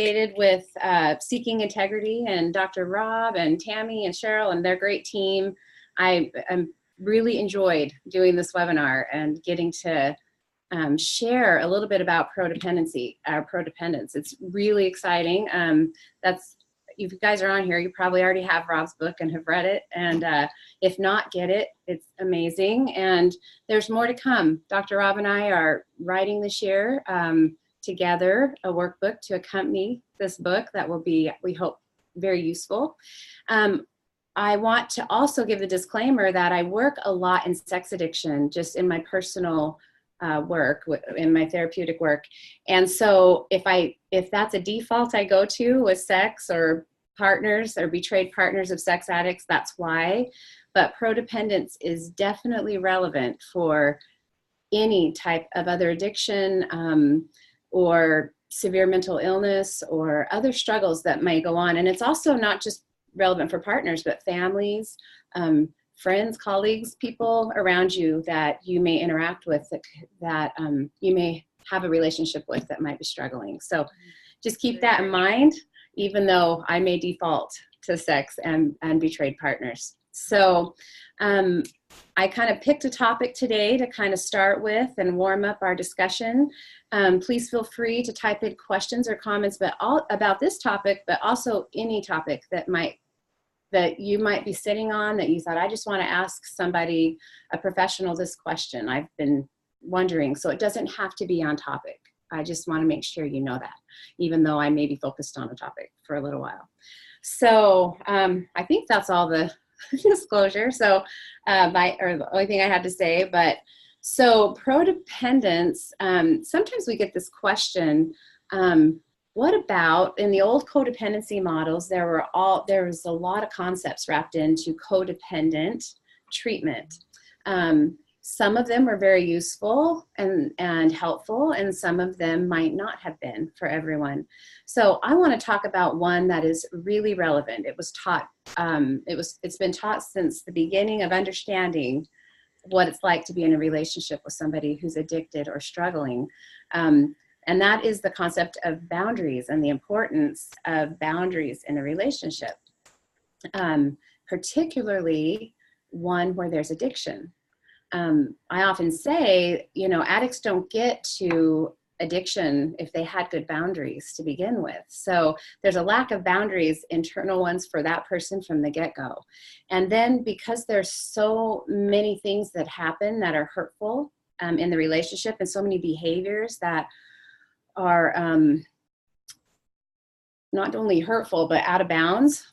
associated with Seeking Integrity and Dr. Rob and Tammy and Cheryl and their great team. I really enjoyed doing this webinar and getting to share a little bit about Prodependence. It's really exciting. If you guys are on here, you probably already have Rob's book and have read it. And if not, get it. It's amazing. And there's more to come. Dr. Rob and I are writing this year together a workbook to accompany this book that will be, we hope, very useful. I want to also give the disclaimer that I work a lot in sex addiction, just in my personal work, in my therapeutic work. And so if that's a default I go to with sex or partners or betrayed partners of sex addicts, that's why. But Prodependence is definitely relevant for any type of other addiction or severe mental illness or other struggles that may go on. And it's also not just relevant for partners, but families, friends, colleagues, people around you that you may interact with, that you may have a relationship with that might be struggling. So just keep that in mind, even though I may default to sex and betrayed partners. So I kind of picked a topic today to kind of start with and warm up our discussion. Please feel free to type in questions or comments about this topic, but also any topic that you might be sitting on that you thought, I just want to ask somebody, a professional, this question. I've been wondering. So it doesn't have to be on topic. I just want to make sure you know that, even though I may be focused on a topic for a little while. So I think that's all the disclosure. So or the only thing I had to say. But so Prodependence, sometimes we get this question, what about in the old codependency models, there was a lot of concepts wrapped into codependent treatment. Some of them were very useful and helpful, and some of them might not have been for everyone. So I want to talk about one that is really relevant. It was taught, it's been taught since the beginning of understanding what it's like to be in a relationship with somebody who's addicted or struggling. And that is the concept of boundaries and the importance of boundaries in a relationship, particularly one where there's addiction. I often say, addicts don't get to addiction if they had good boundaries to begin with. So there's a lack of boundaries, internal ones for that person from the get-go. And then because there's so many things that happen that are hurtful in the relationship, and so many behaviors that are not only hurtful, but out of bounds,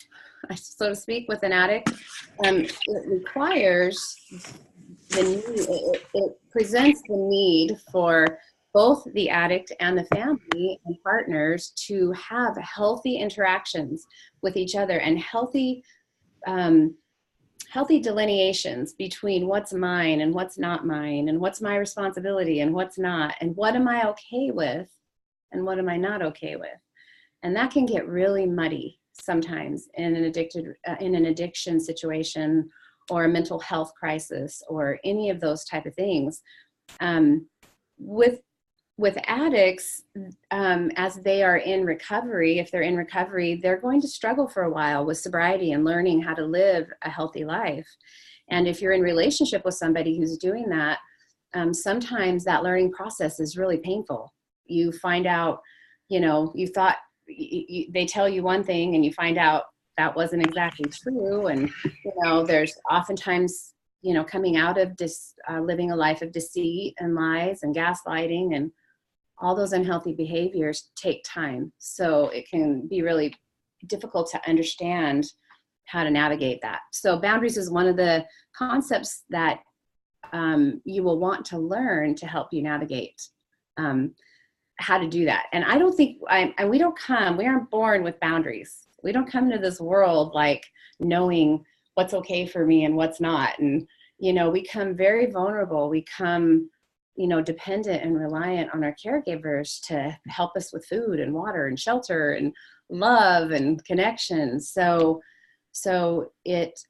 so to speak, with an addict, it requires the need, it presents the need for both the addict and the family and partners to have healthy interactions with each other and healthy delineations between what's mine and what's not mine, and what's my responsibility and what's not, and what am I okay with and what am I not okay with. And that can get really muddy sometimes in an addiction situation or a mental health crisis or any of those type of things. With addicts, as they are in recovery, if they're in recovery, they're going to struggle for a while with sobriety and learning how to live a healthy life. And if you're in relationship with somebody who's doing that, sometimes that learning process is really painful. You find out, you thought they tell you one thing and you find out that wasn't exactly true. And, there's oftentimes, coming out of living a life of deceit and lies and gaslighting, and all those unhealthy behaviors take time. So it can be really difficult to understand how to navigate that. So boundaries is one of the concepts that you will want to learn to help you navigate how to do that. And I don't think, we aren't born with boundaries. We don't come into this world like knowing what's okay for me and what's not. And, we come very vulnerable. We come, dependent and reliant on our caregivers to help us with food and water and shelter and love and connection. So it's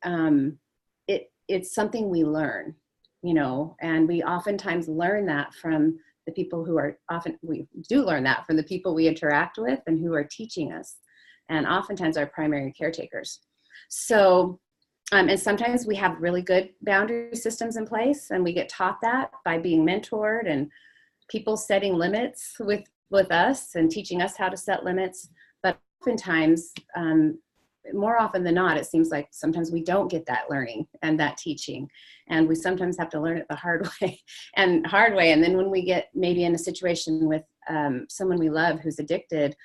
something we learn, and we oftentimes learn that from the people who are often, we do learn that from the people we interact with and who are teaching us, and oftentimes our primary caretakers. So, and sometimes we have really good boundary systems in place, and we get taught that by being mentored and people setting limits with us and teaching us how to set limits. But oftentimes, more often than not, it seems like sometimes we don't get that learning and that teaching, and we sometimes have to learn it the hard way. And then when we get maybe in a situation with someone we love who's addicted,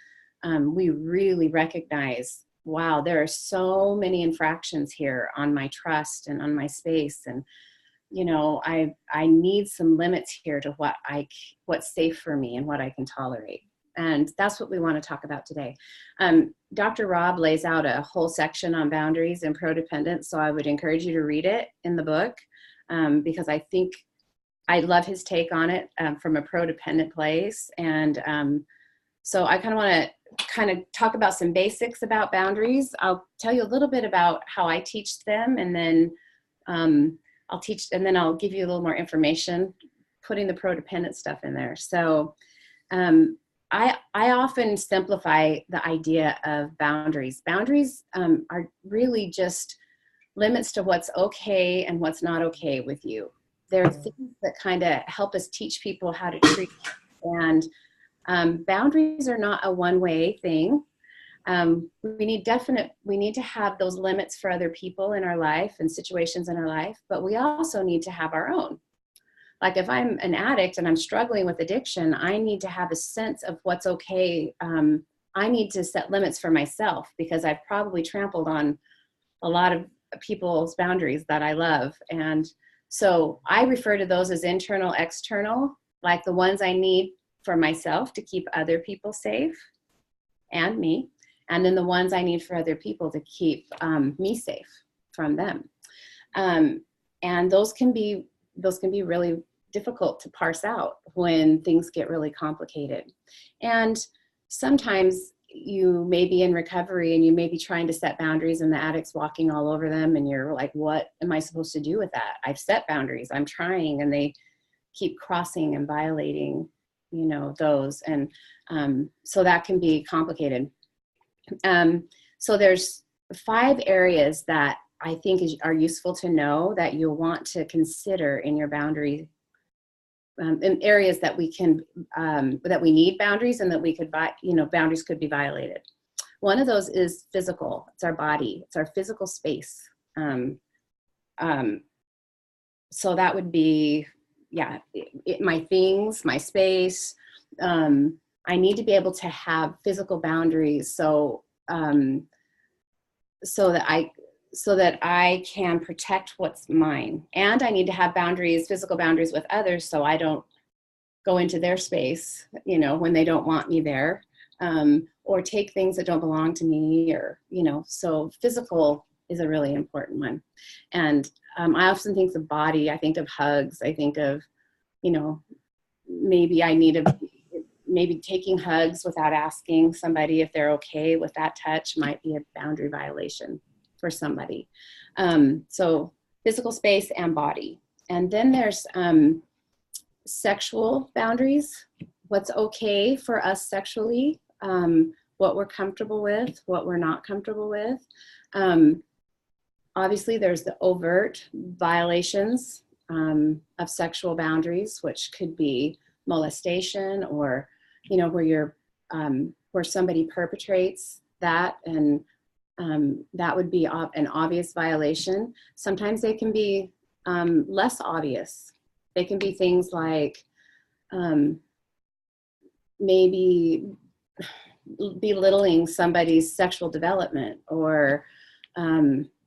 we really recognize, wow, there are so many infractions here on my trust and on my space, and you know, I need some limits here to what's safe for me and what I can tolerate. And that's what we want to talk about today. Dr. Rob lays out a whole section on boundaries and Prodependence, so I would encourage you to read it in the book, because I think I love his take on it from a prodependent place. And so I kind of want to talk about some basics about boundaries. I'll tell you a little bit about how I teach them, and then I'll give you a little more information, putting the prodependent stuff in there. So I often simplify the idea of boundaries. Boundaries are really just limits to what's okay and what's not okay with you. They're things that kind of help us teach people how to treat. And boundaries are not a one-way thing. We need to have those limits for other people in our life and situations in our life, but we also need to have our own. Like if I'm an addict and I'm struggling with addiction, I need to have a sense of what's okay. I need to set limits for myself because I've probably trampled on a lot of people's boundaries that I love. And so I refer to those as internal, external, like the ones I need for myself to keep other people safe and me. And then the ones I need for other people to keep me safe from them. And those can be really difficult to parse out when things get really complicated. And sometimes you may be in recovery and you may be trying to set boundaries and the addict's walking all over them, and you're like, what am I supposed to do with that? I've set boundaries, I'm trying, and they keep crossing and violating, you know, those. And so that can be complicated. So there's 5 areas that I think are useful to know that you'll want to consider in your boundary, in areas that we can, that we need boundaries and that we could, boundaries could be violated. One of those is physical. It's our body. It's our physical space. So that would be, my things, my space. I need to be able to have physical boundaries so that I can protect what's mine. And I need to have boundaries, physical boundaries with others, so I don't go into their space, you know, when they don't want me there, or take things that don't belong to me, or, you know, so physical is a really important one. And I often think of body, I think of hugs, I think of, you know, maybe taking hugs without asking somebody if they're okay with that touch might be a boundary violation for somebody. So physical space and body. And then there's sexual boundaries, what's okay for us sexually, what we're comfortable with, what we're not comfortable with. Obviously there's the overt violations of sexual boundaries, which could be molestation, or, you know, where somebody perpetrates that, and that would be an obvious violation. Sometimes they can be less obvious. They can be things like maybe belittling somebody's sexual development, or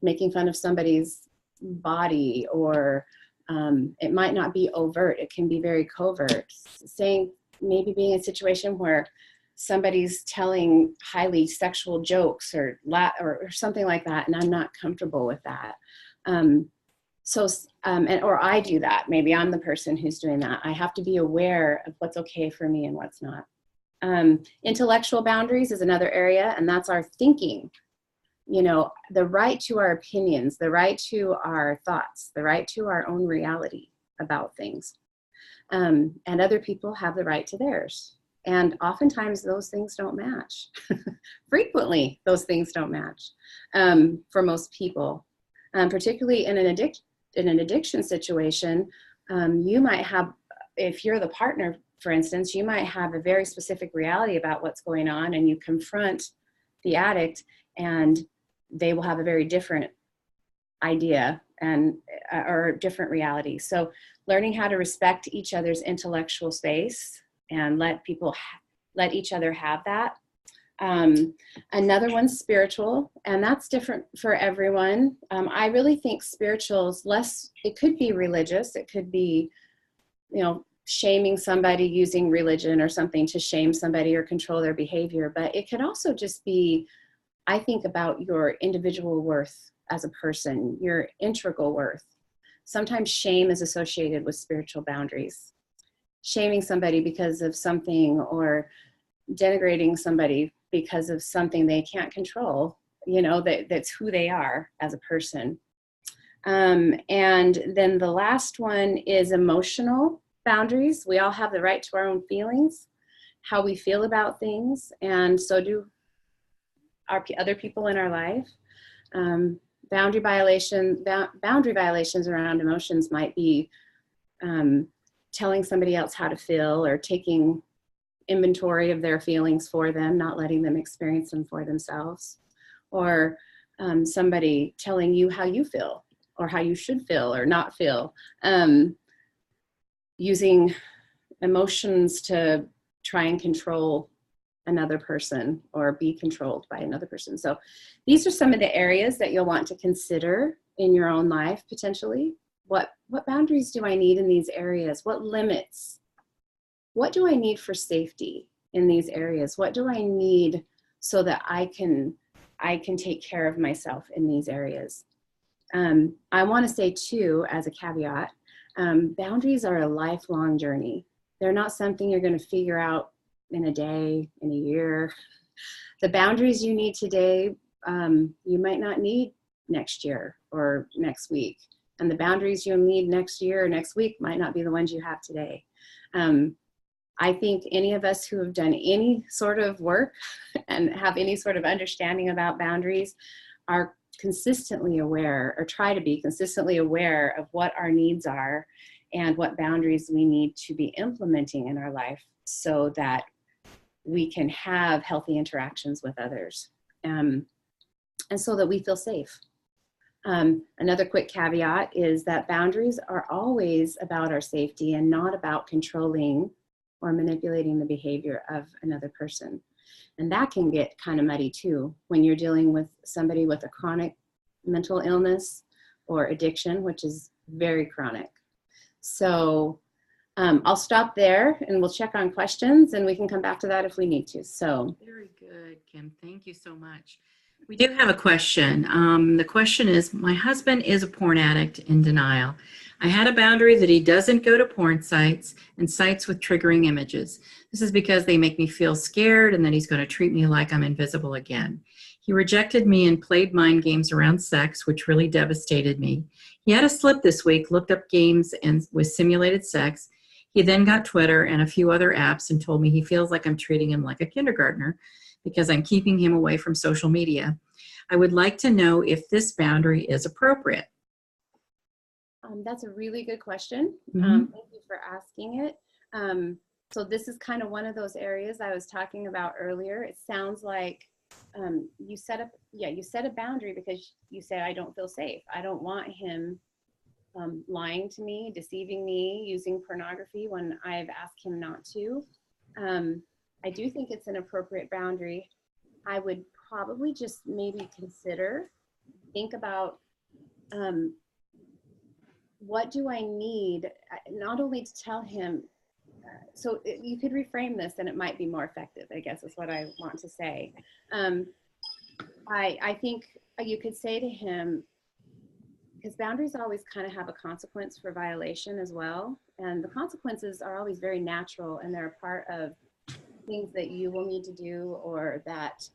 making fun of somebody's body, or it might not be overt. It can be very covert. Maybe being in a situation where somebody's telling highly sexual jokes or something like that, and I'm not comfortable with that. Or I do that. Maybe I'm the person who's doing that. I have to be aware of what's okay for me and what's not. Intellectual boundaries is another area, and that's our thinking. You know, the right to our opinions, the right to our thoughts, the right to our own reality about things. And other people have the right to theirs. And oftentimes those things don't match. Frequently, those things don't match for most people, particularly in an addiction situation. You might have, if you're the partner, for instance, you might have a very specific reality about what's going on, and you confront the addict, and they will have a very different idea and or different reality. So learning how to respect each other's intellectual space and let each other have that. Another one's spiritual, and that's different for everyone. I really think spiritual is less, it could be religious, it could be, shaming somebody, using religion or something to shame somebody or control their behavior, but it could also just be, I think, about your individual worth as a person, your integral worth. Sometimes shame is associated with spiritual boundaries. Shaming somebody because of something, or denigrating somebody because of something they can't control, that's who they are as a person. And then the last one is emotional boundaries. We all have the right to our own feelings, how we feel about things, and so do our other people in our life. Boundary violations around emotions might be telling somebody else how to feel, or taking inventory of their feelings for them, not letting them experience them for themselves, or somebody telling you how you feel or how you should feel or not feel, using emotions to try and control another person or be controlled by another person. So these are some of the areas that you'll want to consider in your own life potentially. What boundaries do I need in these areas? What limits? What do I need for safety in these areas? What do I need so that I can take care of myself in these areas? I want to say too, as a caveat, boundaries are a lifelong journey. They're not something you're going to figure out in a day, in a year. The boundaries you need today, you might not need next year or next week. And the boundaries you'll need next year or next week might not be the ones you have today. I think any of us who have done any sort of work and have any sort of understanding about boundaries are consistently aware, or try to be consistently aware, of what our needs are and what boundaries we need to be implementing in our life so that we can have healthy interactions with others, and so that we feel safe. Another quick caveat is that boundaries are always about our safety and not about controlling or manipulating the behavior of another person. And that can get kind of muddy too when you're dealing with somebody with a chronic mental illness or addiction, which is very chronic. So I'll stop there and we'll check on questions, and we can come back to that if we need to. So very good, Kim. Thank you so much. We do have a question. The question is, my husband is a porn addict in denial. I had a boundary that he doesn't go to porn sites and sites with triggering images. This is because they make me feel scared and that he's going to treat me like I'm invisible again. He rejected me and played mind games around sex, which really devastated me. He had a slip this week, looked up games and with simulated sex. He then got Twitter and a few other apps and told me he feels like I'm treating him like a kindergartner because I'm keeping him away from social media. I would like to know if this boundary is appropriate. That's a really good question. Mm-hmm. Thank you for asking it. So this is kind of one of those areas I was talking about earlier. It sounds like you set a boundary because you said, I don't feel safe. I don't want him lying to me, deceiving me, using pornography when I've asked him not to. I do think it's an appropriate boundary. I would probably just maybe think about what do I need, not only to tell him, so you could reframe this and it might be more effective, I guess is what I want to say. I think you could say to him, because boundaries always kind of have a consequence for violation as well. And the consequences are always very natural, and they're a part of things that you will need to do, or that,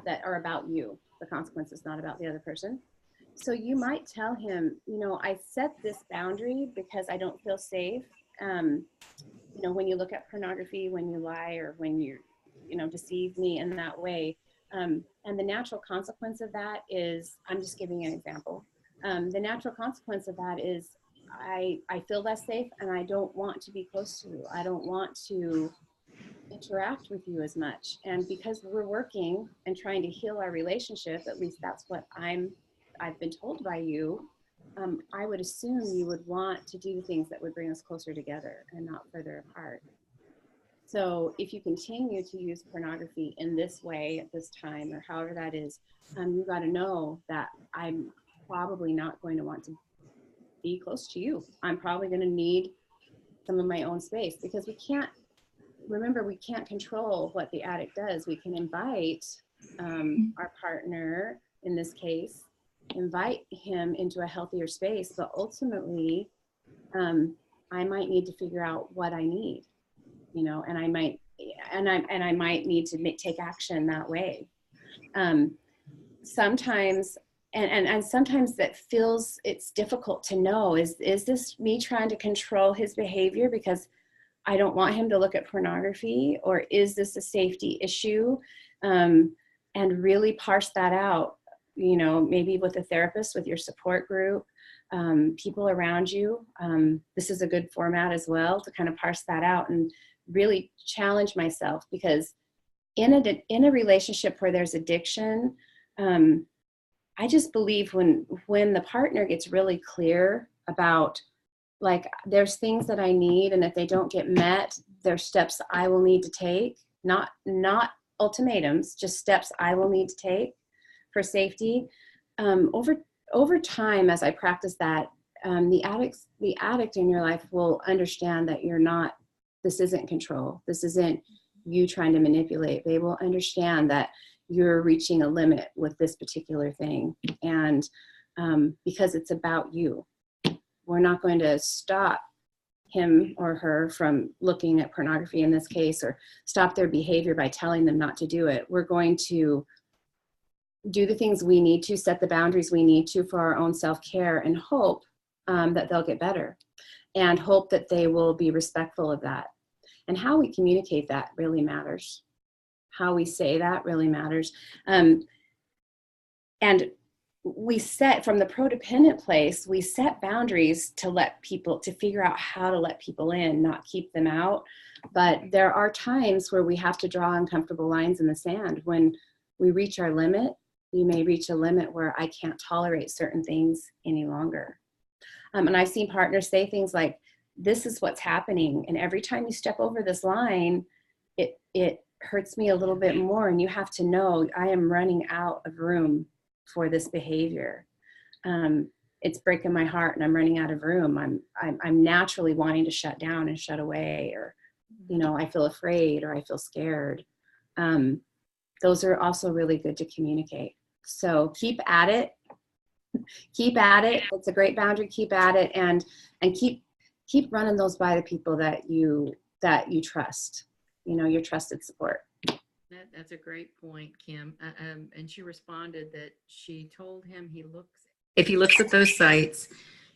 that are about you. The consequence is not about the other person. So you might tell him, you know, I set this boundary because I don't feel safe. Um, you know, when you look at pornography, when you lie, or when you know, deceive me in that way. And the natural consequence of that is, I'm just giving an example. The natural consequence of that is I feel less safe and I don't want to be close to you. I don't want to interact with you as much. And because we're working and trying to heal our relationship, at least that's what I've been told by you, I would assume you would want to do things that would bring us closer together and not further apart. So if you continue to use pornography in this way at this time, or however that is, you got to know that I'm probably not going to want to be close to you. I'm probably going to need some of my own space, because we can't control what the addict does. We can invite our partner, in this case, invite him into a healthier space, but ultimately, I might need to figure out what I need, you know, and I might need to take action that way. Sometimes, and sometimes that feels, it's difficult to know, is this me trying to control his behavior because I don't want him to look at pornography, or is this a safety issue? And really parse that out, you know, maybe with a therapist, with your support group, people around you. This is a good format as well to kind of parse that out and really challenge myself, because in a relationship where there's addiction, I just believe when the partner gets really clear about, like, there's things that I need, and if they don't get met, there's steps I will need to take, not ultimatums, just steps I will need to take for safety. Over time, as I practice that, the addict in your life will understand that this isn't control. This isn't you trying to manipulate. They will understand that you're reaching a limit with this particular thing. And because it's about you. We're not going to stop him or her from looking at pornography in this case, or stop their behavior by telling them not to do it. We're going to do the things we need to, set the boundaries we need to for our own self-care, and hope that they'll get better, and hope that they will be respectful of that. And how we communicate that really matters. How we say that really matters. And we set, from the prodependent place, we set boundaries to figure out how to let people in, not keep them out. But there are times where we have to draw uncomfortable lines in the sand. When we reach our limit, we may reach a limit where I can't tolerate certain things any longer. And I've seen partners say things like, this is what's happening, and every time you step over this line, it hurts me a little bit more, and you have to know I am running out of room for this behavior. It's breaking my heart, and I'm running out of room. I'm naturally wanting to shut down and shut away, or, you know, I feel afraid, or I feel scared. Those are also really good to communicate. So keep at it. Keep at it. It's a great boundary. Keep at it, and keep running those by the people that you trust. You know, your trusted support. That's a great point, Kim. And she responded that she told him if he looks at those sites,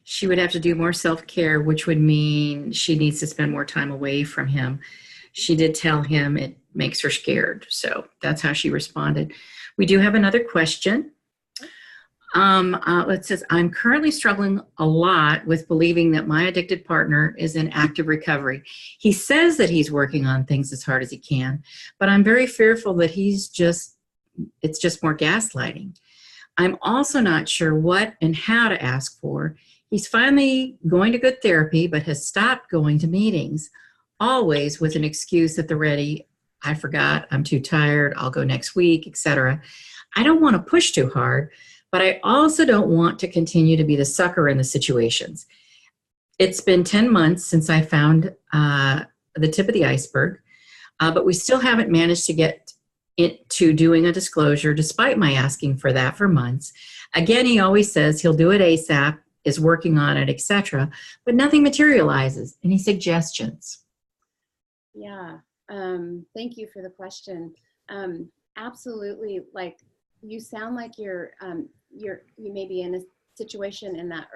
she would have to do more self-care, which would mean she needs to spend more time away from him. She did tell him it makes her scared. So that's how she responded. We do have another question. It says, I'm currently struggling a lot with believing that my addicted partner is in active recovery. He says that he's working on things as hard as he can, but I'm very fearful that it's just more gaslighting. I'm also not sure what and how to ask for. He's finally going to good therapy, but has stopped going to meetings, always with an excuse at the ready. I forgot, I'm too tired, I'll go next week, etc. I don't want to push too hard, but I also don't want to continue to be the sucker in the situations. It's been 10 months since I found the tip of the iceberg, but we still haven't managed to get into doing a disclosure despite my asking for that for months. Again, he always says he'll do it ASAP, is working on it, etc., but nothing materializes. Any suggestions? Yeah, thank you for the question. Absolutely, like, you sound like you're you may be in a situation in that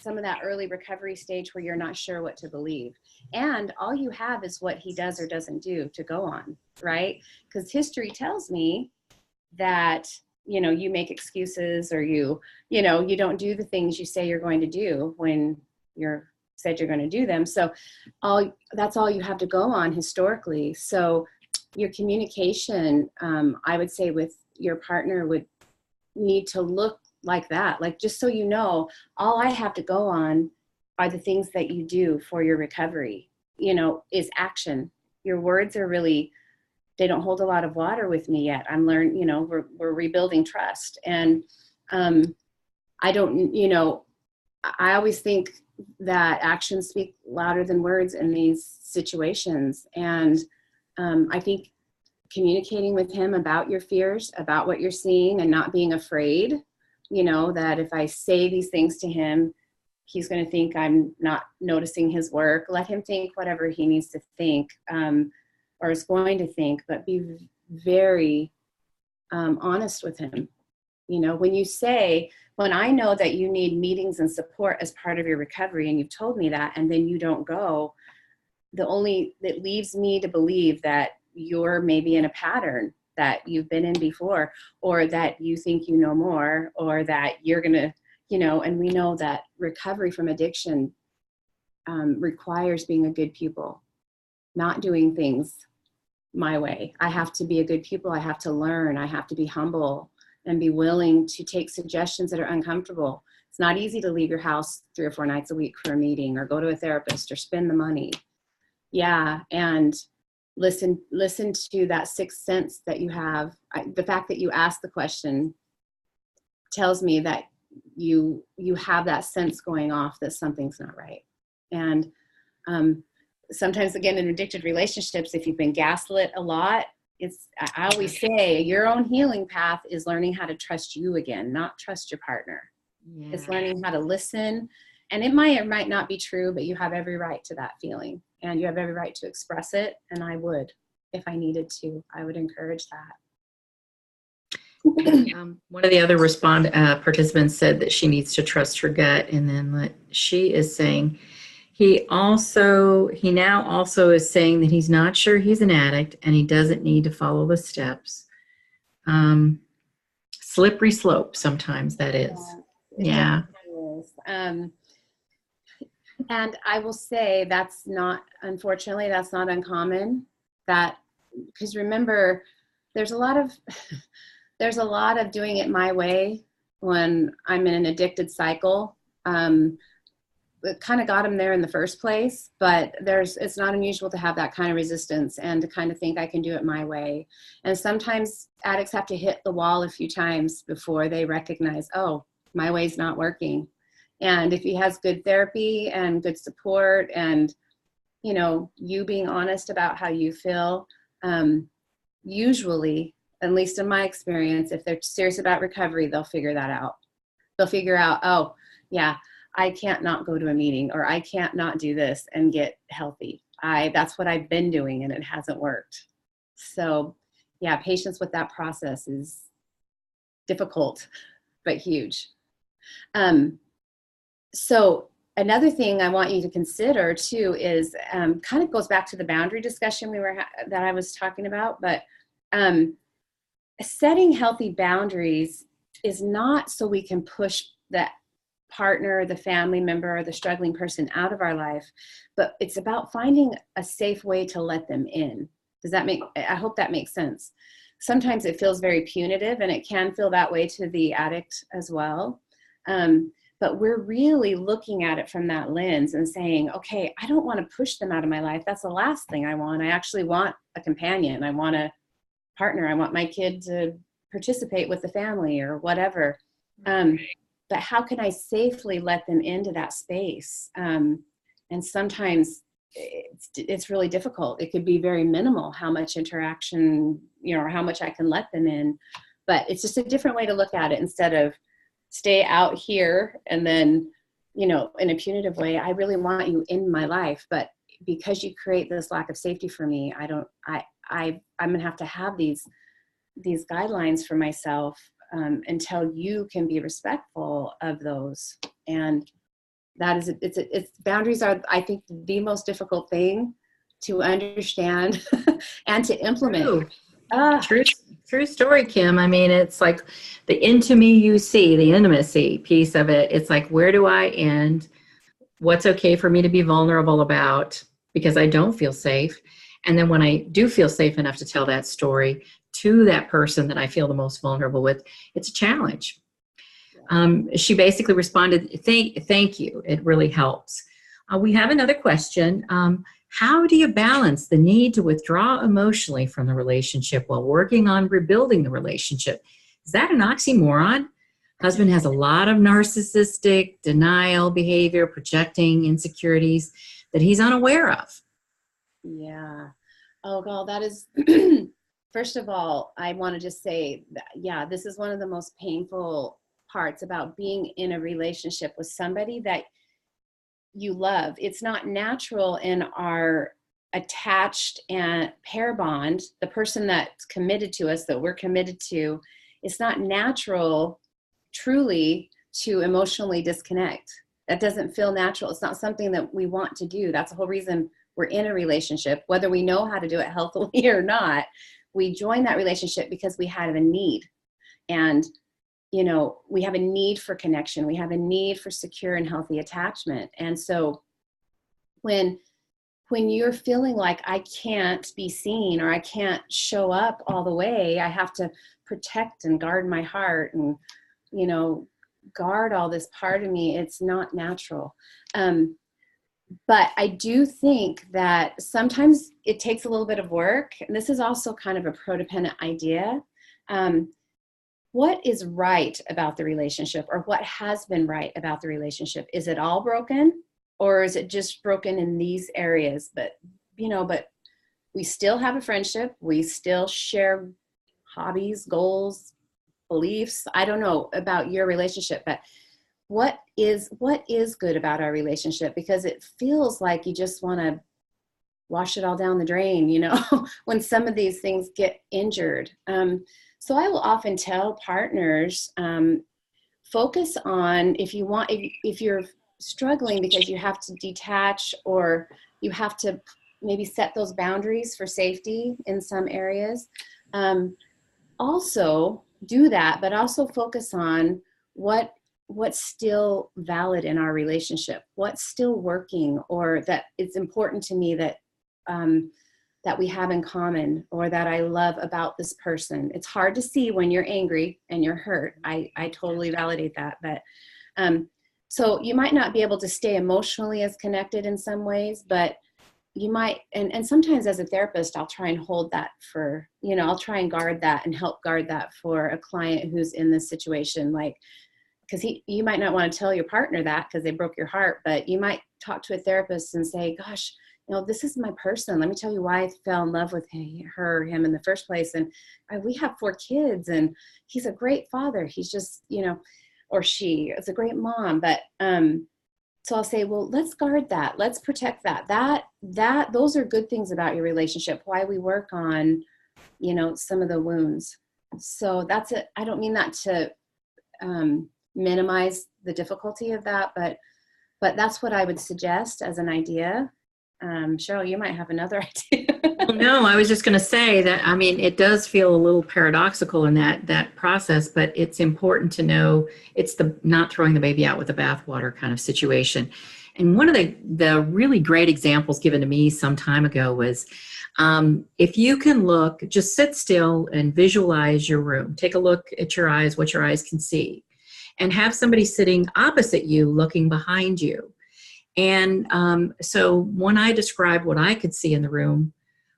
some of that early recovery stage where you're not sure what to believe. And all you have is what he does or doesn't do to go on, right? Because history tells me that, you make excuses, or you don't do the things you say you're going to do when you're said you're going to do them. So that's all you have to go on historically. So your communication, I would say, with your partner would need to look like that. Like, just so you know, all I have to go on are the things that you do for your recovery, is action. Your words are really, they don't hold a lot of water with me yet. I'm learning, we're rebuilding trust. And I don't, I always think that actions speak louder than words in these situations. And I think communicating with him about your fears, about what you're seeing, and not being afraid, that if I say these things to him, he's going to think I'm not noticing his work. Let him think whatever he needs to think, or is going to think, but be very honest with him. When I know that you need meetings and support as part of your recovery, and you've told me that, and then you don't go, it leaves me to believe that you're maybe in a pattern that you've been in before, or that you think you know more, or that you're going to, and we know that recovery from addiction requires being a good pupil, not doing things my way. I have to be a good pupil. I have to learn. I have to be humble and be willing to take suggestions that are uncomfortable. It's not easy to leave your house 3 or 4 nights a week for a meeting, or go to a therapist, or spend the money. Yeah. And listen to that sixth sense that you have. The fact that you ask the question tells me that you have that sense going off that something's not right. And sometimes, again, in addicted relationships, if you've been gaslit a lot, I always say your own healing path is learning how to trust you again, not trust your partner. Yeah. It's learning how to listen. And it might or might not be true, but you have every right to that feeling, and you have every right to express it. And I would, if I needed to, I would encourage that. One of the other participants said that she needs to trust her gut, and then she is saying he now also is saying that he's not sure he's an addict, and he doesn't need to follow the steps. Slippery slope sometimes, that is. Yeah. And I will say unfortunately, that's not uncommon. Because remember, there's a lot of doing it my way when I'm in an addicted cycle. It kind of got him there in the first place, but it's not unusual to have that kind of resistance and to kind of think I can do it my way. And sometimes addicts have to hit the wall a few times before they recognize, oh, my way's not working. And if he has good therapy and good support, and, you being honest about how you feel, usually, at least in my experience, if they're serious about recovery, they'll figure that out. They'll figure out, oh, yeah, I can't not go to a meeting, or I can't not do this and get healthy. That's what I've been doing, and it hasn't worked. So yeah, patience with that process is difficult, but huge. So another thing I want you to consider too is kind of goes back to the boundary discussion that I was talking about, but setting healthy boundaries is not so we can push that partner, the family member, or the struggling person out of our life, but it's about finding a safe way to let them in. I hope that makes sense. Sometimes it feels very punitive, and it can feel that way to the addict as well. But we're really looking at it from that lens and saying, okay, I don't want to push them out of my life. That's the last thing I want. I actually want a companion. I want a partner. I want my kid to participate with the family or whatever. But how can I safely let them into that space? And sometimes it's really difficult. It could be very minimal how much interaction, or how much I can let them in. But it's just a different way to look at it, instead of stay out here and then, in a punitive way. I really want you in my life, but because you create this lack of safety for me, I'm gonna have to have these guidelines for myself until you can be respectful of those. And that is, it's boundaries are, I think, the most difficult thing to understand and to implement. True. True story, Kim. I mean, it's like the into me you see, the intimacy piece of it. It's like, where do I end? What's okay for me to be vulnerable about because I don't feel safe? And then when I do feel safe enough to tell that story to that person that I feel the most vulnerable with, it's a challenge. She basically responded, thank you. It really helps. We have another question. How do you balance the need to withdraw emotionally from the relationship while working on rebuilding the relationship? Is that an oxymoron? Husband has a lot of narcissistic denial behavior, projecting insecurities that he's unaware of. Yeah. Oh, God, that is, first of all, I want to just say that, yeah, this is one of the most painful parts about being in a relationship with somebody that you love. It's not natural in our attached and pair bond, the person that's committed to us, that we're committed to, it's not natural truly to emotionally disconnect. That doesn't feel natural. It's not something that we want to do. That's the whole reason we're in a relationship, whether we know how to do it healthily or not. We join that relationship because we have a need. And you know, we have a need for connection. We have a need for secure and healthy attachment. And so when you're feeling like I can't be seen or I can't show up all the way, I have to protect and guard my heart and, you know, guard all this part of me, it's not natural. But I do think that sometimes it takes a little bit of work. And this is also kind of a prodependent idea. What is right about the relationship, or what has been right about the relationship? Is it all broken, or is it just broken in these areas? But, you know, but we still have a friendship. We still share hobbies, goals, beliefs. I don't know about your relationship, but what is good about our relationship? Because it feels like you just want to wash it all down the drain, you know, when some of these things get injured. So I will often tell partners, focus on, if you're struggling because you have to detach or you have to maybe set those boundaries for safety in some areas, also do that, but also focus on what's still valid in our relationship, what's still working, or that it's important to me that that we have in common, or that I love about this person. It's hard to see when you're angry and you're hurt. I totally validate that. But so you might not be able to stay emotionally as connected in some ways, but you might, and sometimes as a therapist, I'll try and hold that for, you know, I'll try and guard that and help guard that for a client who's in this situation. Like, because you might not want to tell your partner that because they broke your heart, but you might talk to a therapist and say, gosh, you know, this is my person. Let me tell you why I fell in love with him in the first place. And we have 4 kids and he's a great father. He's just, you know, or she is a great mom. But so I'll say, well, let's guard that. Let's protect that. Those are good things about your relationship. Why we work on, you know, some of the wounds. So that's it. I don't mean that to minimize the difficulty of that, but that's what I would suggest as an idea. Cheryl, you might have another idea. Well, no, I was just going to say that, I mean, it does feel a little paradoxical in that process, but it's important to know it's the not throwing the baby out with the bathwater kind of situation. And one of the really great examples given to me some time ago was, if you can look, just sit still and visualize your room. Take a look at your eyes, what your eyes can see, and have somebody sitting opposite you looking behind you. And so when I described what I could see in the room,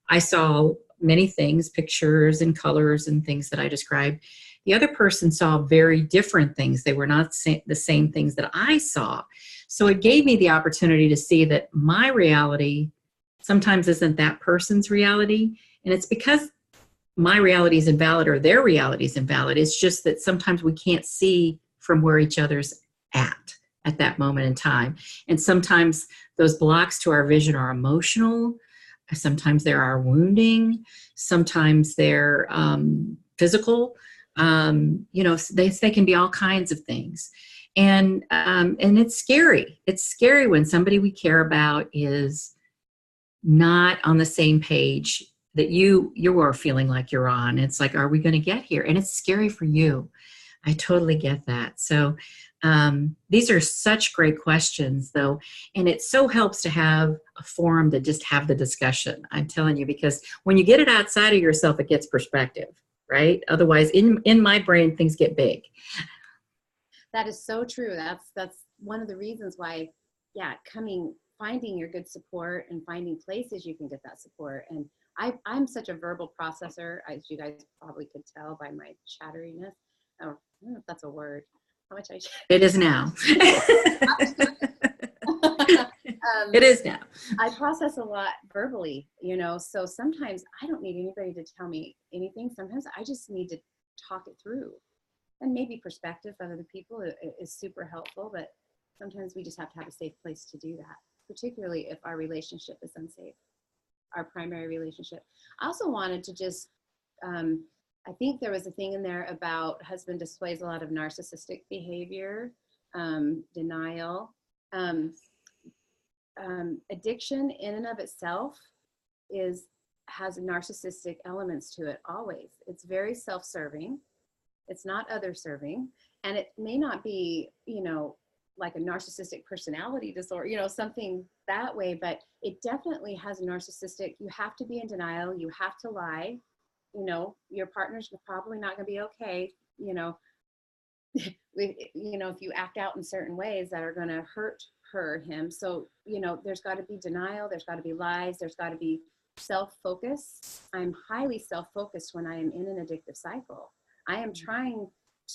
I saw many things, pictures and colors and things that I described. The other person saw very different things. They were not the same things that I saw. So it gave me the opportunity to see that my reality sometimes isn't that person's reality. And it's because my reality is invalid or their reality is invalid. It's just that sometimes we can't see from where each other's at that moment in time. And sometimes those blocks to our vision are emotional. Sometimes there are wounding. Sometimes they're physical. You know, they can be all kinds of things. And it's scary. It's scary when somebody we care about is not on the same page that you are feeling like you're on. It's like, are we going to get here? And it's scary for you. I totally get that. So these are such great questions, though, and it so helps to have a forum to just have the discussion. I'm telling you, because when you get it outside of yourself, it gets perspective, right? Otherwise, in my brain, things get big. That is so true. That's one of the reasons why, yeah, finding your good support and finding places you can get that support. And I'm such a verbal processor, as you guys probably could tell by my chatteriness. I don't know if that's a word. How much I chat. It is now. It is now. I process a lot verbally, you know, so sometimes I don't need anybody to tell me anything. Sometimes I just need to talk it through. And maybe perspective of other people is super helpful, but sometimes we just have to have a safe place to do that, particularly if our relationship is unsafe, our primary relationship. I also wanted to just, I think there was a thing in there about husband displays a lot of narcissistic behavior, denial. Addiction in and of itself has narcissistic elements to it always. It's very self-serving. It's not other-serving, and it may not be, you know, like a narcissistic personality disorder, you know, something that way, but it definitely has narcissistic. You have to be in denial. You have to lie. You know, your partner's probably not going to be okay. You know, if you act out in certain ways that are going to hurt her, him. So, you know, there's got to be denial. There's got to be lies. There's got to be self-focus. I'm highly self-focused when I am in an addictive cycle. I am trying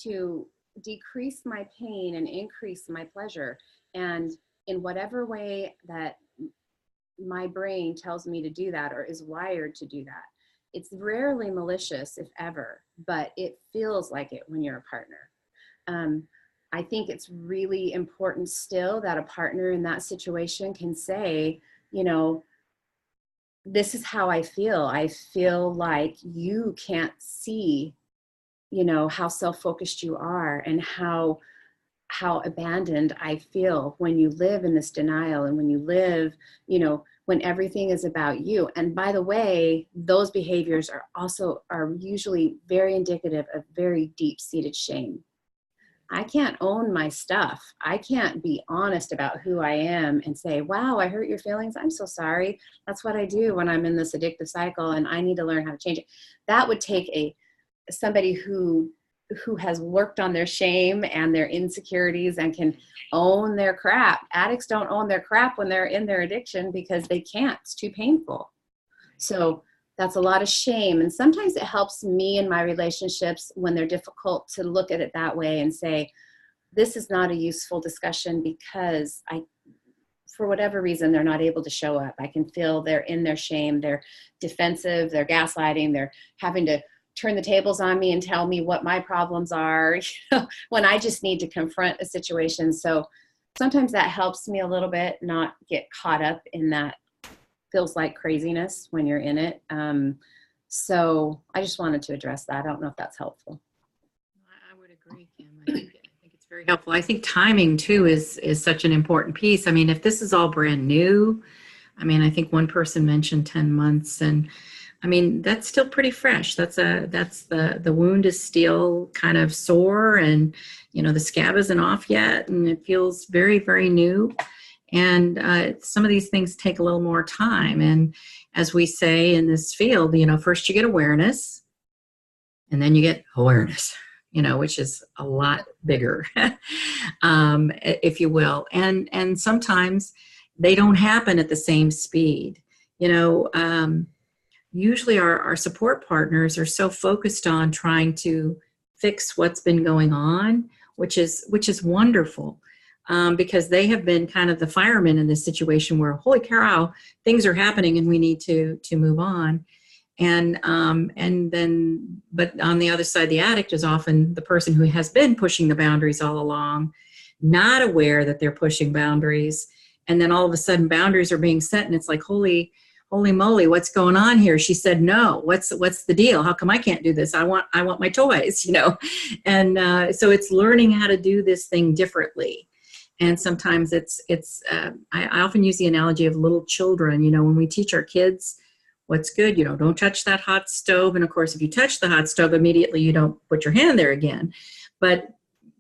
to decrease my pain and increase my pleasure. And in whatever way that my brain tells me to do that or is wired to do that, it's rarely malicious, if ever, but it feels like it when you're a partner. I think it's really important still that a partner in that situation can say, you know, this is how I feel. I feel like you can't see, you know, how self-focused you are and how abandoned I feel when you live in this denial and when you live, you know, when everything is about you. And by the way, those behaviors are usually very indicative of very deep-seated shame. I can't own my stuff. I can't be honest about who I am and say, wow, I hurt your feelings. I'm so sorry. That's what I do when I'm in this addictive cycle and I need to learn how to change it. That would take somebody who has worked on their shame and their insecurities and can own their crap. Addicts don't own their crap when they're in their addiction because they can't. It's too painful. So that's a lot of shame. And sometimes it helps me in my relationships when they're difficult to look at it that way and say, this is not a useful discussion because for whatever reason, they're not able to show up. I can feel they're in their shame. They're defensive. They're gaslighting. They're having to turn the tables on me and tell me what my problems are, you know, when I just need to confront a situation. So sometimes that helps me a little bit, not get caught up in that feels like craziness when you're in it. So I just wanted to address that. I don't know if that's helpful. I would agree, Kim. I think it's very helpful. I think timing too is such an important piece. I mean, if this is all brand new, I mean, I think one person mentioned 10 months, and I mean, that's still pretty fresh. The wound is still kind of sore, and, you know, the scab isn't off yet, and it feels very, very new. And some of these things take a little more time. And as we say in this field, you know, first you get awareness, and then you get awareness, you know, which is a lot bigger, if you will. And sometimes they don't happen at the same speed. You know, usually our support partners are so focused on trying to fix what's been going on, which is wonderful. Because they have been kind of the firemen in this situation where, holy cow, things are happening and we need to move on. And then, but on the other side, the addict is often the person who has been pushing the boundaries all along, not aware that they're pushing boundaries. And then all of a sudden boundaries are being set and it's like, holy holy moly, what's going on here? She said, no, what's the deal? How come I can't do this? I want my toys, you know? And so it's learning how to do this thing differently. And sometimes I often use the analogy of little children. You know, when we teach our kids what's good, you know, don't touch that hot stove. And of course, if you touch the hot stove, immediately you don't put your hand there again. But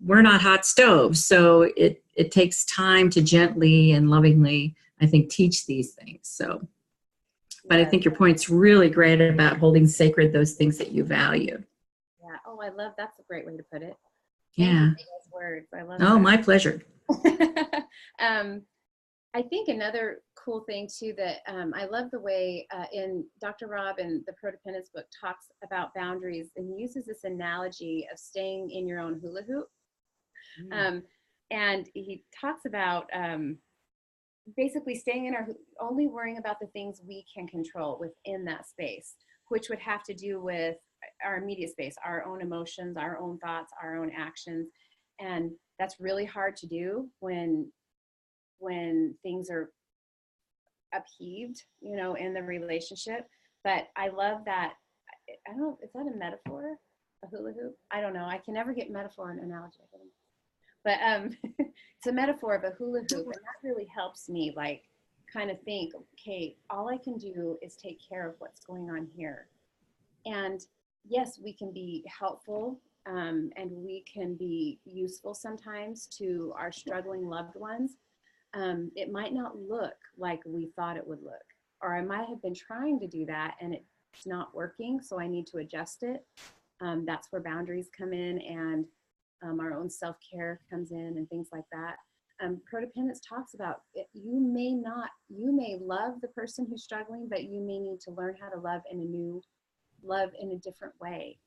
we're not hot stoves. So it takes time to gently and lovingly, I think, teach these things. So, but I think your point's really great about holding sacred those things that you value. Yeah. Oh, I love, that's a great way to put it. Yeah. Thank you for those words. I love Oh, that. my pleasure. I think another cool thing too that I love the way in Dr. Rob in the Prodependence book talks about boundaries, and he uses this analogy of staying in your own hula hoop. And he talks about basically staying in only worrying about the things we can control within that space, which would have to do with our immediate space, our own emotions, our own thoughts, our own actions. And that's really hard to do when things are upheaved, you know, in the relationship. But I love that. I don't, is that a metaphor? A hula hoop? I don't know. I can never get metaphor and analogy. But it's a metaphor of a hula hoop, and that really helps me like kind of think, okay, all I can do is take care of what's going on here. And yes, we can be helpful and we can be useful sometimes to our struggling loved ones. It might not look like we thought it would look, or I might have been trying to do that and it's not working, so I need to adjust it. That's where boundaries come in, and our own self-care comes in and things like that. Prodependence talks about it. You may love the person who's struggling, but you may need to learn how to love in a different way,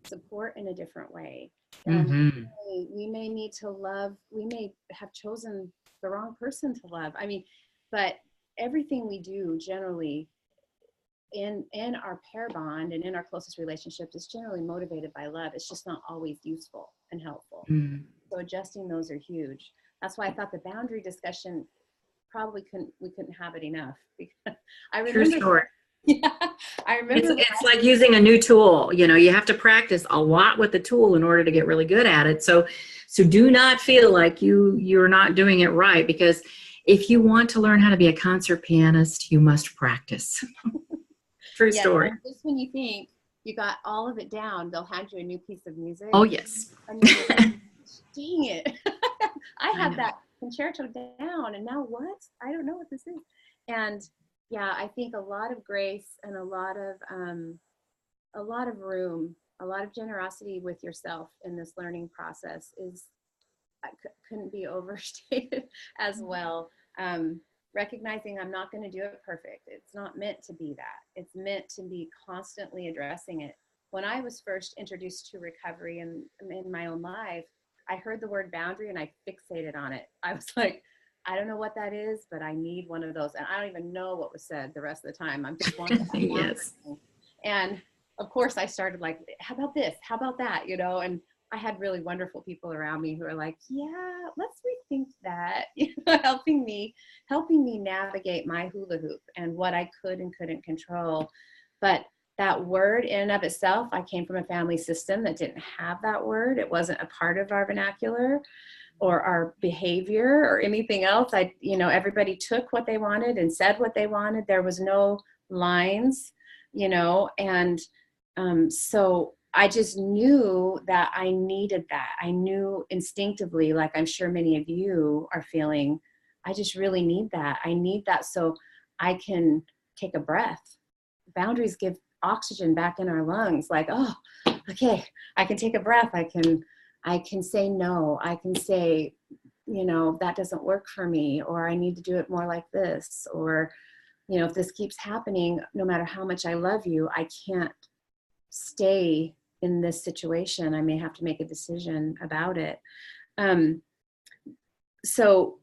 support in a different way. We may need to love, we may have chosen the wrong person to love. I mean, but everything we do generally in our pair bond and in our closest relationships is generally motivated by love. It's just not always useful and helpful. So adjusting those are huge. That's why I thought the boundary discussion we couldn't have it enough, because I remember. True story. Yeah, I remember. It's like using a new tool. You know, you have to practice a lot with the tool in order to get really good at it. So do not feel like you're not doing it right, because if you want to learn how to be a concert pianist, you must practice. True story. Just when you think you got all of it down, they'll hand you a new piece of music. Oh, yes. And you're like, dang it. I had that concerto down, and now what? I don't know what this is. And yeah, I think a lot of grace and a lot of room, a lot of generosity with yourself in this learning process couldn't be overstated as well. Recognizing I'm not going to do it perfect. It's not meant to be that. It's meant to be constantly addressing it. When I was first introduced to recovery in my own life, I heard the word boundary and I fixated on it. I was like, I don't know what that is, but I need one of those. And I don't even know what was said the rest of the time. I'm just wanting that yes. And of course I started like, how about this? How about that? You know, and I had really wonderful people around me who are like, yeah, let's rethink that, you know, helping me navigate my hula hoop and what I could and couldn't control. But that word in and of itself, I came from a family system that didn't have that word. It wasn't a part of our vernacular or our behavior or anything else. Everybody took what they wanted and said what they wanted. There was no lines, you know, and so I just knew that I needed that. I knew instinctively, like I'm sure many of you are feeling, I just really need that. I need that so I can take a breath. Boundaries give oxygen back in our lungs. Like, oh, okay, I can take a breath. I can say no. I can say, you know, that doesn't work for me, or I need to do it more like this, or, you know, if this keeps happening, no matter how much I love you, I can't stay in this situation. I may have to make a decision about it. So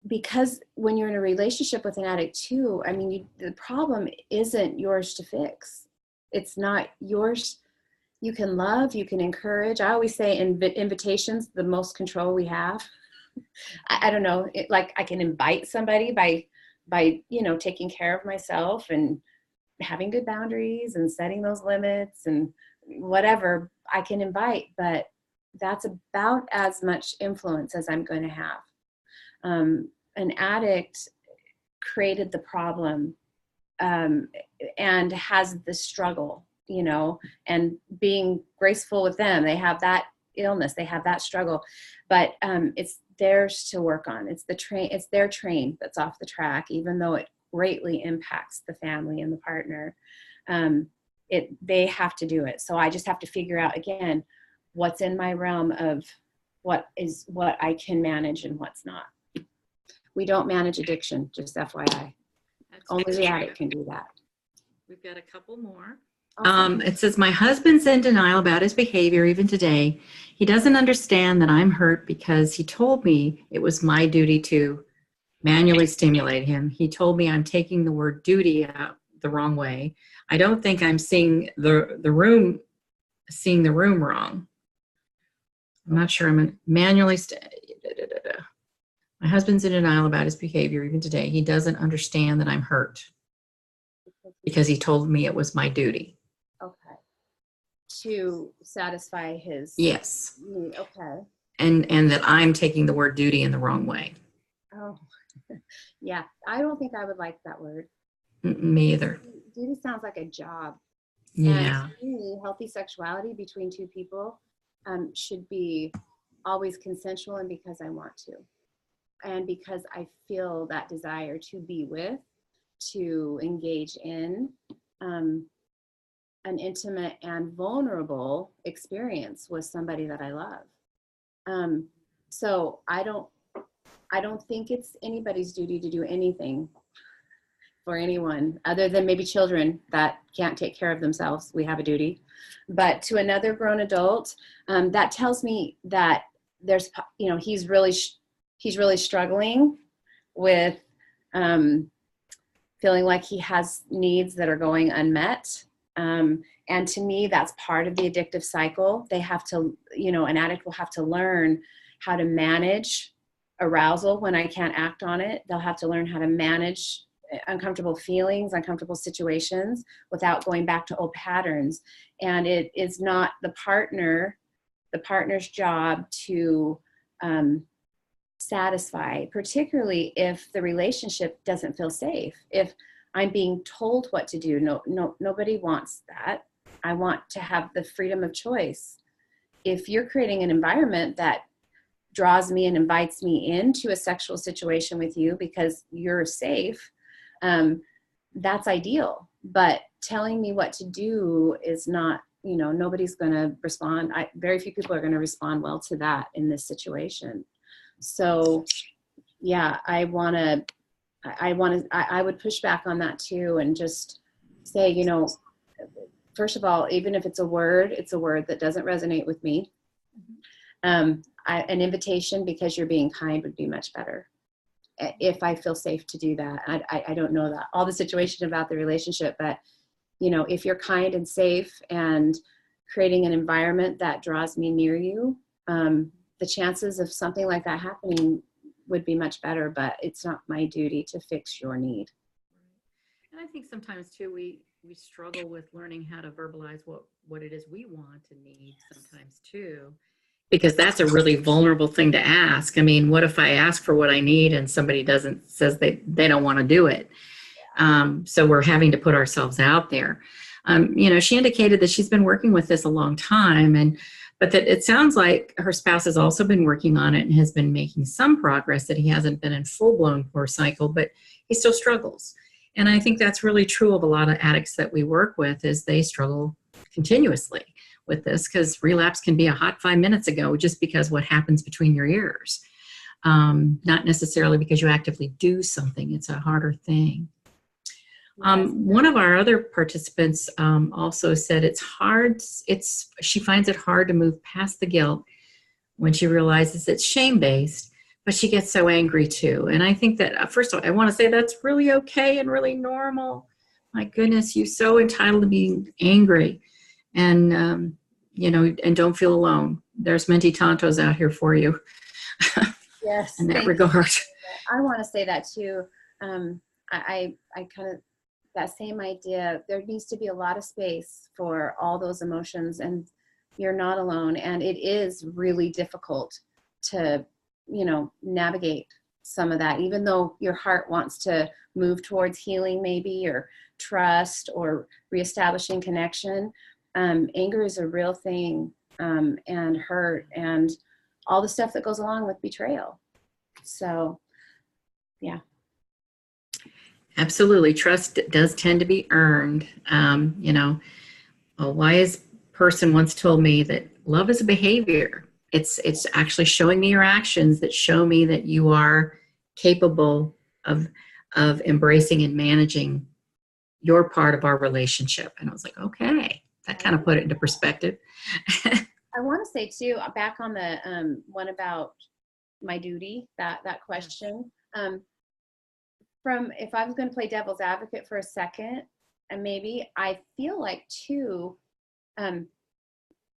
because when you're in a relationship with an addict too, I mean, the problem isn't yours to fix. It's not yours. You can love, you can encourage. I always say invitation's the most control we have. I don't know, like I can invite somebody by by, taking care of myself and having good boundaries and setting those limits and whatever I can invite, but that's about as much influence as I'm going to have. An addict created the problem, and has the struggle, and being graceful with them. They have that illness, they have that struggle, but it's theirs to work on. It's their train that's off the track, even though it greatly impacts the family and the partner. They have to do it. So I just have to figure out, again, what's in my realm of what I can manage and what's not. We don't manage addiction, just FYI. Only the addict can do that. We've got a couple more. Awesome. It says, my husband's in denial about his behavior even today. He doesn't understand that I'm hurt because he told me it was my duty to manually stimulate him. He told me I'm taking the word duty out the wrong way. I don't think I'm seeing the room wrong. I'm not sure. I'm manually. My husband's in denial about his behavior even today. He doesn't understand that I'm hurt because he told me it was my duty. Okay. To satisfy his. Yes. Need. Okay. And that I'm taking the word duty in the wrong way. Oh, yeah. I don't think I would like that word. Me either. Duty sounds like a job. Yeah. And to me, healthy sexuality between two people should be always consensual, and because I want to. And because I feel that desire to be with, to engage in an intimate and vulnerable experience with somebody that I love. So I don't think it's anybody's duty to do anything for anyone other than maybe children that can't take care of themselves. We have a duty. But to another grown adult, that tells me that there's, he's really struggling with feeling like he has needs that are going unmet. And to me, that's part of the addictive cycle. They have to, an addict will have to learn how to manage arousal when I can't act on it. They'll have to learn how to manage uncomfortable feelings, uncomfortable situations without going back to old patterns. And it is not the partner's job to satisfy, particularly if the relationship doesn't feel safe. If I'm being told what to do, nobody wants that. I want to have the freedom of choice. If you're creating an environment that draws me and invites me into a sexual situation with you because you're safe, that's ideal. But telling me what to do is not, nobody's going to respond. Very few people are going to respond well to that in this situation. So yeah, I would push back on that too, and just say, first of all, even if it's a word that doesn't resonate with me. An invitation because you're being kind would be much better if I feel safe to do that. I don't know that all the situation about the relationship, but if you're kind and safe and creating an environment that draws me near you, the chances of something like that happening would be much better. But it's not my duty to fix your need. And I think sometimes too we struggle with learning how to verbalize what it is we want and need sometimes too, because that's a really vulnerable thing to ask. I mean, what if I ask for what I need and somebody says they don't want to do it? So we're having to put ourselves out there. She indicated that she's been working with this a long time, but that it sounds like her spouse has also been working on it and has been making some progress, that he hasn't been in full-blown poor cycle, but he still struggles. And I think that's really true of a lot of addicts that we work with, is they struggle continuously with this, because relapse can be a hot 5 minutes ago just because what happens between your ears. Not necessarily because you actively do something. It's a harder thing. One of our other participants also said she finds it hard to move past the guilt when she realizes it's shame-based, but she gets so angry too. And I think that, first of all, I want to say that's really okay and really normal. My goodness, you're so entitled to being angry, and and don't feel alone. There's menti tantos out here for you. Yes. In that regard. I want to say that too. I kind of, that same idea, there needs to be a lot of space for all those emotions, and you're not alone. And it is really difficult to, navigate some of that, even though your heart wants to move towards healing maybe, or trust, or reestablishing connection. Anger is a real thing, and hurt, and all the stuff that goes along with betrayal. So, yeah. Absolutely. Trust does tend to be earned. A wise person once told me that love is a behavior. It's actually showing me your actions that show me that you are capable of embracing and managing your part of our relationship. And I was like, okay, that kind of put it into perspective. I want to say too, back on the one about my duty, that question, from, if I was going to play devil's advocate for a second, and maybe I feel like too,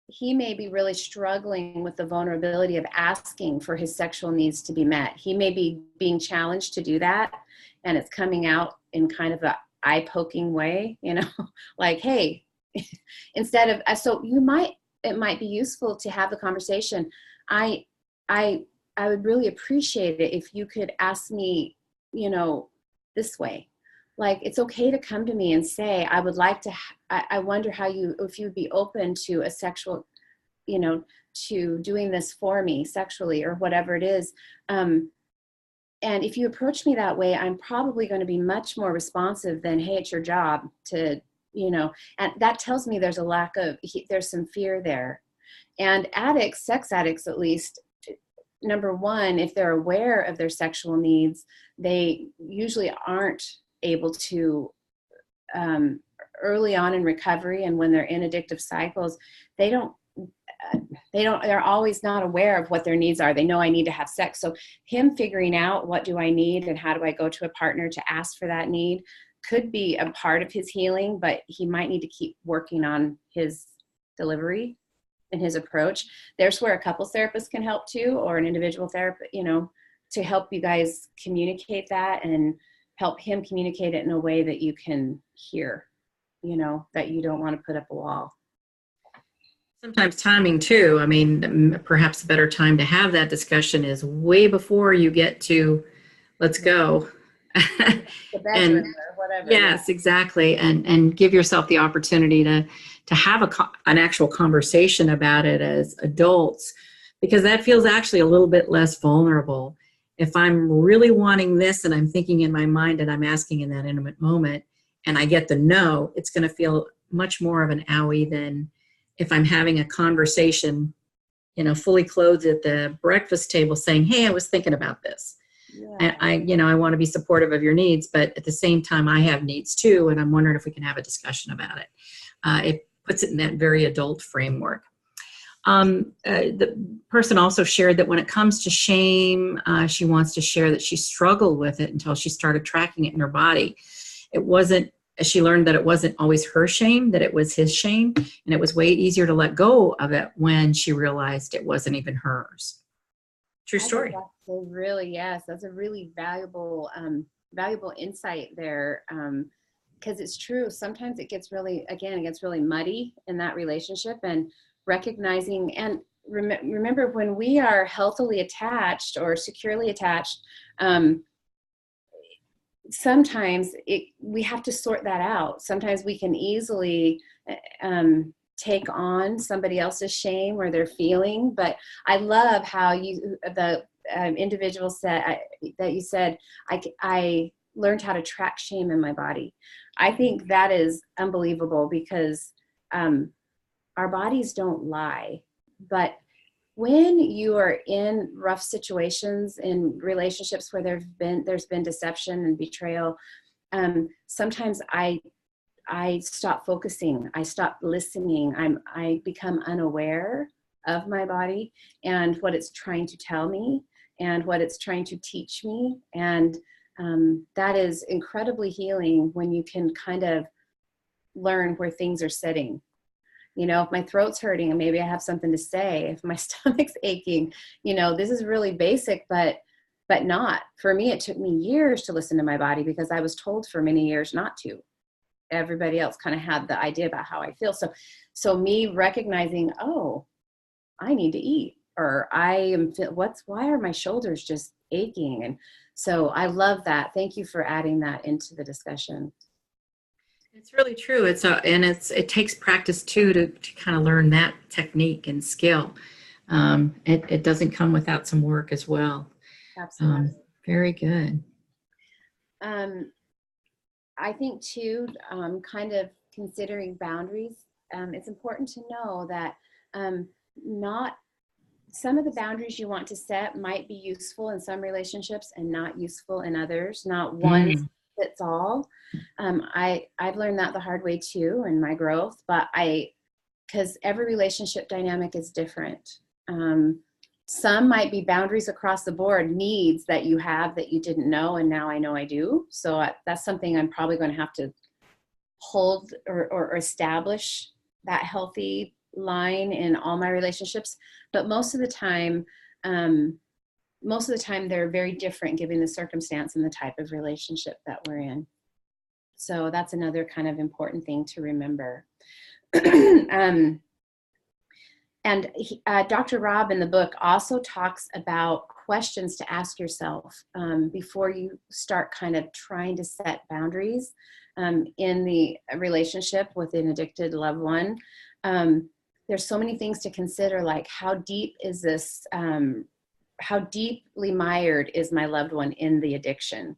he may be really struggling with the vulnerability of asking for his sexual needs to be met. He may be being challenged to do that, and it's coming out in kind of a eye-poking way, like, hey, instead of, so it might be useful to have the conversation. I would really appreciate it if you could ask me, this way. Like, it's okay to come to me and say, I would like to, I wonder if you would be open to a sexual, to doing this for me sexually, or whatever it is. And if you approach me that way, I'm probably going to be much more responsive than, hey, it's your job to, and that tells me there's there's some fear there. And addicts, sex addicts at least, number one, if they're aware of their sexual needs, they usually aren't able to, early on in recovery, and when they're in addictive cycles, they're always not aware of what their needs are. They know, I need to have sex. So him figuring out, what do I need and how do I go to a partner to ask for that need, could be a part of his healing, but he might need to keep working on his delivery and his approach. There's where a couples therapist can help too, or an individual therapist, to help you guys communicate that and help him communicate it in a way that you can hear, that you don't want to put up a wall. Sometimes timing too. I mean, perhaps a better time to have that discussion is way before you get to, let's go. The bedroom or whatever. Yes, exactly. And give yourself the opportunity to have an actual conversation about it as adults, because that feels actually a little bit less vulnerable. If I'm really wanting this and I'm thinking in my mind and I'm asking in that intimate moment and I get the no, it's going to feel much more of an owie than if I'm having a conversation, fully clothed at the breakfast table saying, hey, I was thinking about this. Yeah. I want to be supportive of your needs, but at the same time, I have needs too, and I'm wondering if we can have a discussion about it. It puts it in that very adult framework. The person also shared that when it comes to shame, she wants to share that she struggled with it until she started tracking it in her body. She learned that it wasn't always her shame, that it was his shame, and it was way easier to let go of it when she realized it wasn't even hers. True story. That's a really valuable insight there, because it's true. Sometimes it gets really muddy in that relationship, and recognizing, and remember, when we are healthily attached or securely attached, sometimes we have to sort that out. Sometimes we can easily take on somebody else's shame or their feeling. But I love how the individual said that you said, I learned how to track shame in my body. I think that is unbelievable, because our bodies don't lie. But when you are in rough situations, in relationships where there's been deception and betrayal, sometimes I stop focusing. I stop listening. I become unaware of my body and what it's trying to tell me and what it's trying to teach me. And that is incredibly healing when you can kind of learn where things are sitting. If my throat's hurting and maybe I have something to say, if my stomach's aching, this is really basic, but but not for me. It took me years to listen to my body because I was told for many years not to. Everybody else kind of had the idea about how I feel. So me recognizing, oh, I need to eat, or why are my shoulders just aching? And so I love that. Thank you for adding that into the discussion. It's really true. It takes practice too to kind of learn that technique and skill. It doesn't come without some work as well. Absolutely. Very good. I think too, kind of considering boundaries, it's important to know that not some of the boundaries you want to set might be useful in some relationships and not useful in others. Not one fits all. I've learned that the hard way too in my growth, but because every relationship dynamic is different. Some might be boundaries across the board, needs that you have that you didn't know, and now I know I do. So that's something I'm probably going to have to hold or establish that healthy line in all my relationships. But most of the time they're very different given the circumstance and the type of relationship that we're in. So that's another kind of important thing to remember. And Dr. Rob in the book also talks about questions to ask yourself before you start kind of trying to set boundaries in the relationship with an addicted loved one. There's so many things to consider, like how deep is this, how deeply mired is my loved one in the addiction?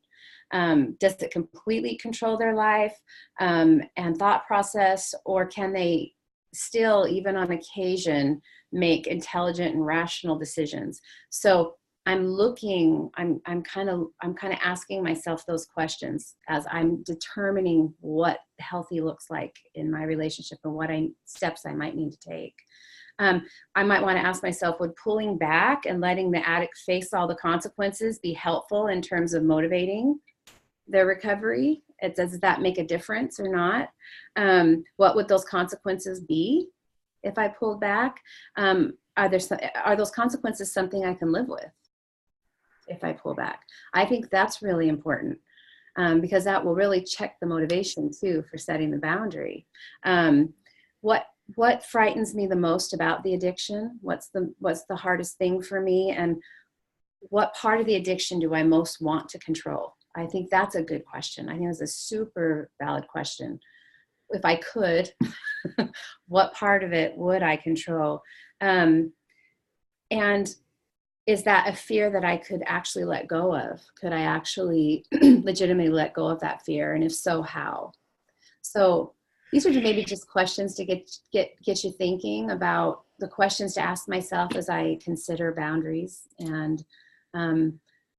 Does it completely control their life and thought process, or can they still, even on occasion, make intelligent and rational decisions? So I'm kind of asking myself those questions as I'm determining what healthy looks like in my relationship and what steps I might need to take. I might want to ask myself, would pulling back and letting the addict face all the consequences be helpful in terms of motivating their recovery? Does that make a difference or not? What would those consequences be if I pulled back? Are those consequences something I can live with if I pull back? I think that's really important because that will really check the motivation too for setting the boundary. What frightens me the most about the addiction? What's the hardest thing for me? And what part of the addiction do I most want to control? I think that's a good question. I think it's a super valid question. If I could, what part of it would I control? And is that a fear that I could actually let go of? Could I actually legitimately let go of that fear? And if so, how? So these are maybe just questions to get you thinking about the questions to ask myself as I consider boundaries. And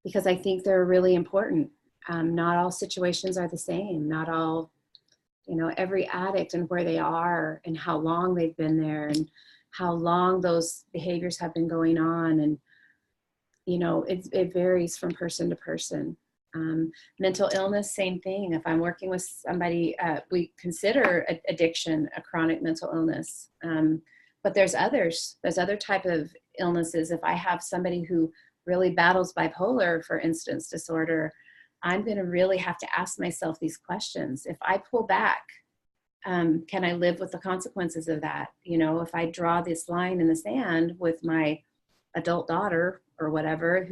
because I think they're really important. Not all situations are the same. Not all, every addict and where they are and how long they've been there and how long those behaviors have been going on. And, it varies from person to person. Mental illness, same thing. If I'm working with somebody, we consider addiction a chronic mental illness. But there's other type of illnesses. If I have somebody who really battles bipolar, for instance, disorder, I'm going to really have to ask myself these questions. If I pull back, can I live with the consequences of that? If I draw this line in the sand with my adult daughter or whatever,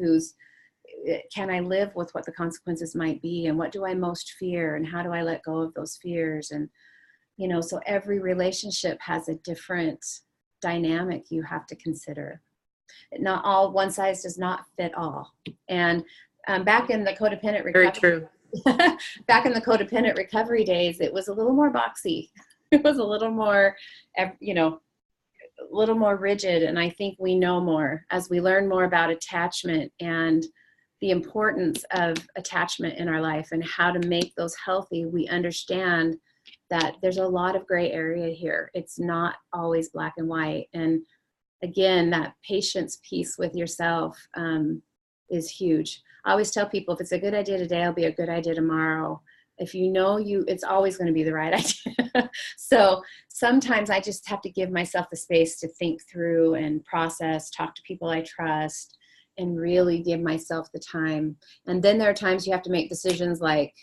can I live with what the consequences might be? And what do I most fear? And how do I let go of those fears? And, so every relationship has a different dynamic you have to consider. Not all, one size does not fit all. And back in the codependent recovery, very true. Back in the codependent recovery days, it was a little more boxy. It was a little more, a little more rigid. And I think we know more as we learn more about attachment and the importance of attachment in our life and how to make those healthy. We understand that there's a lot of gray area here. It's not always black and white. And again, that patience piece with yourself is huge. I always tell people, if it's a good idea today, it'll be a good idea tomorrow. If it's always going to be the right idea. So sometimes I just have to give myself the space to think through and process, talk to people I trust, and really give myself the time. And then there are times you have to make decisions, like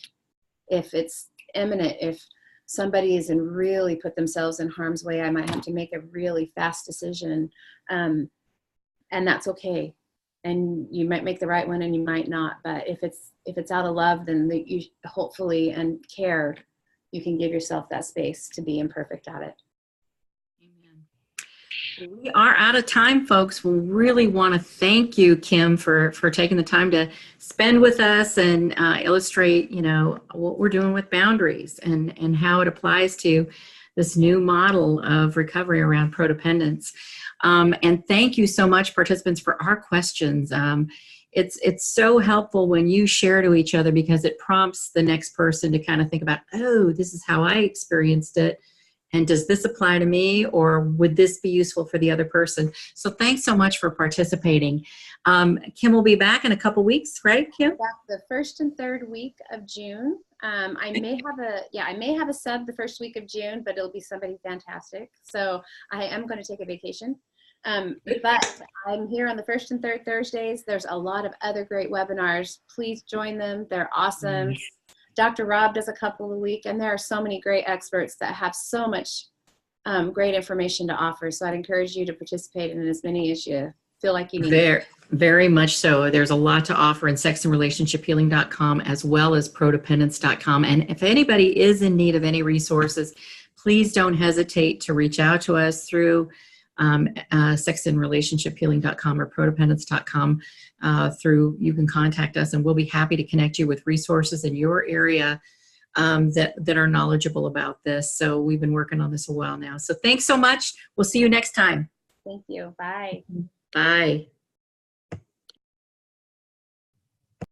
if it's imminent, if somebody is in really put themselves in harm's way, I might have to make a really fast decision. And that's okay. And you might make the right one and you might not, but if it's out of love, then you hopefully, and care, you can give yourself that space to be imperfect at it. Amen. We are out of time, folks. We really want to thank you, Kim, for taking the time to spend with us and illustrate, what we're doing with boundaries and how it applies to this new model of recovery around prodependence. And thank you so much, participants, for our questions. It's so helpful when you share to each other, because it prompts the next person to kind of think about, oh, this is how I experienced it. And does this apply to me, or would this be useful for the other person? So thanks so much for participating. Kim will be back in a couple weeks, right, Kim? Back the 1st and 3rd week of June. I may have a sub the 1st week of June, but it'll be somebody fantastic. So I am going to take a vacation. But I'm here on the 1st and 3rd Thursdays. There's a lot of other great webinars. Please join them. They're awesome. Dr. Rob does a couple a week, and there are so many great experts that have so much great information to offer. So I'd encourage you to participate in as many as you feel like you need. Very much so. There's a lot to offer in sexandrelationshiphealing.com as well as prodependence.com. And if anybody is in need of any resources, please don't hesitate to reach out to us through sexandrelationshiphealing.com or prodependence.com. You can contact us, and we'll be happy to connect you with resources in your area that are knowledgeable about this. So we've been working on this a while now. So thanks so much. We'll see you next time. Thank you. Bye. Bye.